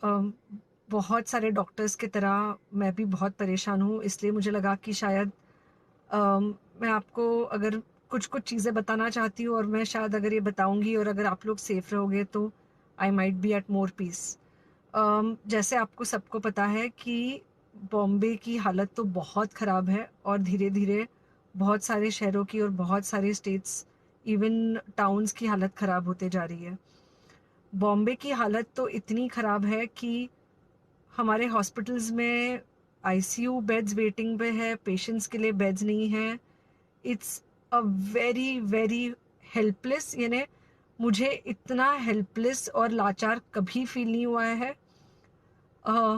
अम, बहुत सारे डॉक्टर्स की तरह मैं भी बहुत परेशान हूँ, इसलिए मुझे लगा कि शायद मैं आपको अगर कुछ-कुछ चीज़ें बताना चाहती हूँ और मैं शायद अगर ये बताऊँगी और अगर आप लोग सेफ रहोगे तो I might be at more peace. जैसे आपको सबको पता है कि बॉम्बे की हालत तो बहुत ख़राब है और धीरे-धीरे बहुत सारे शहरों की और बहुत सारे स्टेट्स इवन टाउन्स की हालत ख़राब होते जा रही है। बॉम्बे की हालत तो इतनी ख़राब है कि हमारे हॉस्पिटल्स में आईसीयू बेड्स वेटिंग पे है, पेशेंट्स के लिए बेड्स नहीं हैं। It's a very, very helpless, यानी मुझे इतना हेल्पलेस और लाचार कभी फ़ील नहीं हुआ है। अ,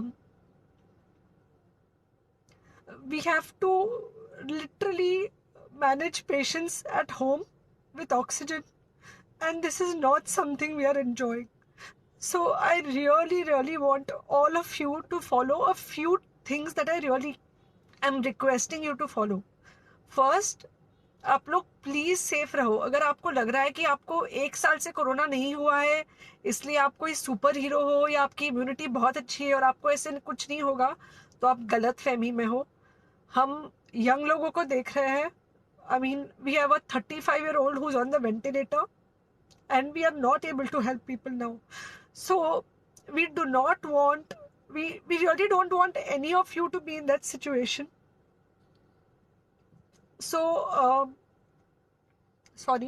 we have to literally manage patients at home with oxygen, and this is not something we are enjoying. So I really, really want all of you to follow a few things that I really am requesting you to follow. First, आप लोग please safe रहो। अगर आपको लग रहा है कि आपको 1 साल से कोरोना नहीं हुआ है, इसलिए आप कोई सुपर हीरो हो या आपकी इम्यूनिटी बहुत अच्छी है और आपको ऐसे कुछ नहीं होगा, तो आप गलत फहमी में हो। हम यंग लोगों को देख रहे हैं। I mean we have a 35-year-old who's on the ventilator and we are not able to help people now. So we do not want, we really don't want any of you to be in that situation. So sorry,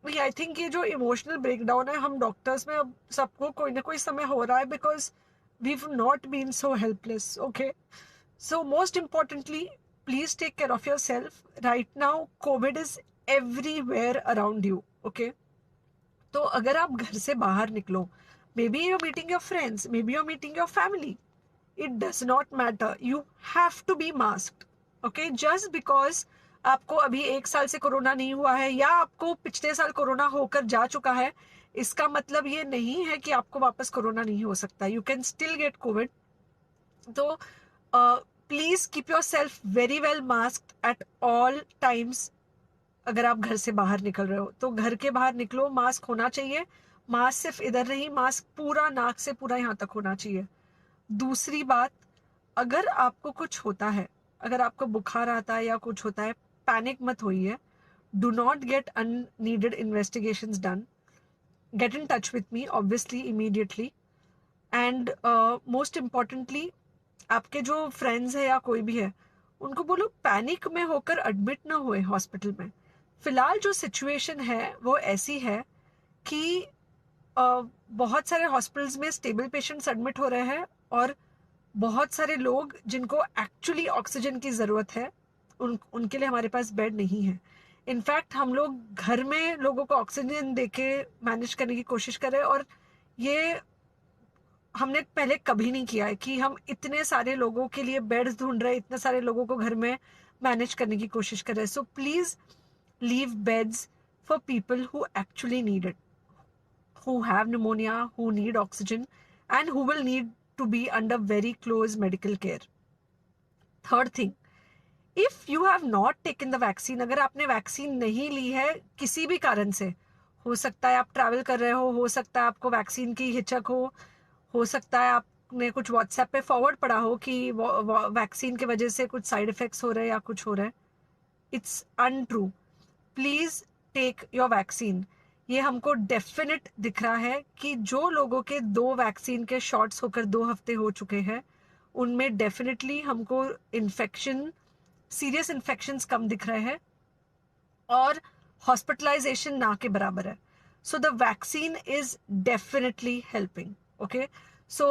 I think ये जो emotional breakdown है हम doctors में अब सबको कोई ना कोई समय हो रहा है, because we not been so helpless. Okay, so most importantly please take care of yourself right now. COVID is everywhere around you. Okay, तो अगर आप घर से बाहर निकलो, maybe you're meeting your friends, maybe you're meeting your family, it does not matter, you have to be masked. Okay, just because आपको अभी 1 साल से कोरोना नहीं हुआ है या आपको पिछले साल कोरोना होकर जा चुका है, इसका मतलब ये नहीं है कि आपको वापस कोरोना नहीं हो सकता। You can still get Covid. तो please keep yourself very well masked at all times. अगर आप घर से बाहर निकल रहे हो तो घर के बाहर निकलो, मास्क होना चाहिए। मास्क सिर्फ इधर नहीं, मास्क पूरा नाक से पूरा यहाँ तक होना चाहिए। दूसरी बात, अगर आपको कुछ होता है, अगर आपको बुखार आता है या कुछ होता है, पैनिक मत होइए। Do not get unneeded investigations done. Get in touch with me obviously immediately. And most importantly, आपके जो फ्रेंड्स है या कोई भी है, उनको बोलो पैनिक में होकर एडमिट ना हुए हॉस्पिटल में। फिलहाल जो सिचुएशन है वो ऐसी है कि बहुत सारे हॉस्पिटल्स में स्टेबल पेशेंट्स एडमिट हो रहे हैं और बहुत सारे लोग जिनको एक्चुअली ऑक्सीजन की ज़रूरत है, उनके लिए हमारे पास बेड नहीं है। इनफैक्ट हम लोग घर में लोगों को ऑक्सीजन देके मैनेज करने की कोशिश कर रहे हैं, और ये हमने पहले कभी नहीं किया है कि हम इतने सारे लोगों के लिए बेड्स ढूंढ रहे हैं, इतने सारे लोगों को घर में मैनेज करने की कोशिश कर रहे हैं। So please leave beds for people who actually need it, who have pneumonia, who need oxygen, and who will need to be under very close medical care. Third thing, if you have not taken the vaccine, अगर आपने vaccine नहीं ली है किसी भी कारण से, हो सकता है आप ट्रैवल कर रहे हो सकता है आपको वैक्सीन की हिचक हो सकता है आपने कुछ व्हाट्सएप पे फॉरवर्ड पड़ा हो कि वैक्सीन की वजह से कुछ साइड इफेक्ट्स हो रहे हैं या कुछ हो रहा है। It's untrue. Please take your vaccine. ये हमको डेफिनेट दिख रहा है कि जो लोगों के 2 वैक्सीन के शॉट्स होकर 2 हफ्ते हो चुके हैं, उनमें डेफिनेटली हमको इन्फेक्शन, सीरियस इन्फेक्शंस कम दिख रहे हैं और हॉस्पिटलाइजेशन ना के बराबर है। So the vaccine is definitely helping. Okay, so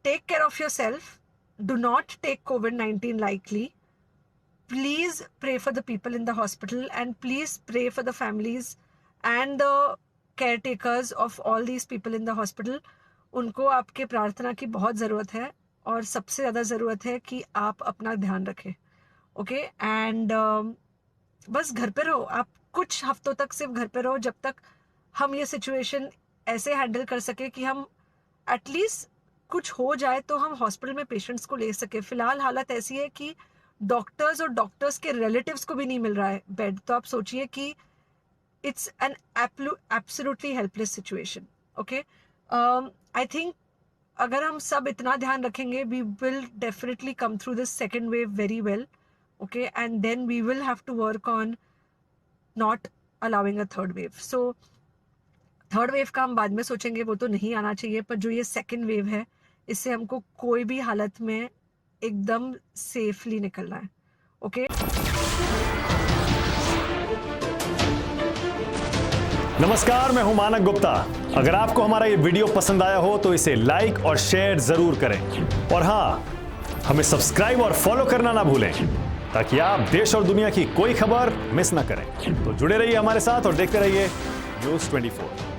take care of yourself, do not take COVID-19 lightly. Please pray for the people in the hospital and please pray for the families and the caretakers of all these people in the hospital. उनको आपके प्रार्थना की बहुत ज़रूरत है और सबसे ज़्यादा ज़रूरत है कि आप अपना ध्यान रखें। ओके, एंड बस घर पे रहो। आप कुछ हफ्तों तक सिर्फ घर पे रहो जब तक हम ये सिचुएशन ऐसे हैंडल कर सके कि हम एटलीस्ट कुछ हो जाए तो हम हॉस्पिटल में पेशेंट्स को ले सके। फिलहाल हालत ऐसी है कि डॉक्टर्स और डॉक्टर्स के रिलेटिव्स को भी नहीं मिल रहा है बेड। तो आप सोचिए कि it's an absolutely helpless situation. Okay, I think अगर हम सब इतना ध्यान रखेंगे, we will definitely come through this second wave very well. Okay, and then we will have to work on not allowing a third wave. So third wave का हम बाद में सोचेंगे, वो तो नहीं आना चाहिए, पर जो ये सेकेंड वेव है, इससे हमको कोई भी हालत में एकदम सेफली निकलना है. ओके नमस्कार, मैं हूं मानक गुप्ता. अगर आपको हमारा ये वीडियो पसंद आया हो तो इसे लाइक और शेयर जरूर करें. और हां, हमें सब्सक्राइब और फॉलो करना ना भूलें ताकि आप देश और दुनिया की कोई खबर मिस ना करें. तो जुड़े रहिए हमारे साथ और देखते रहिए News 24.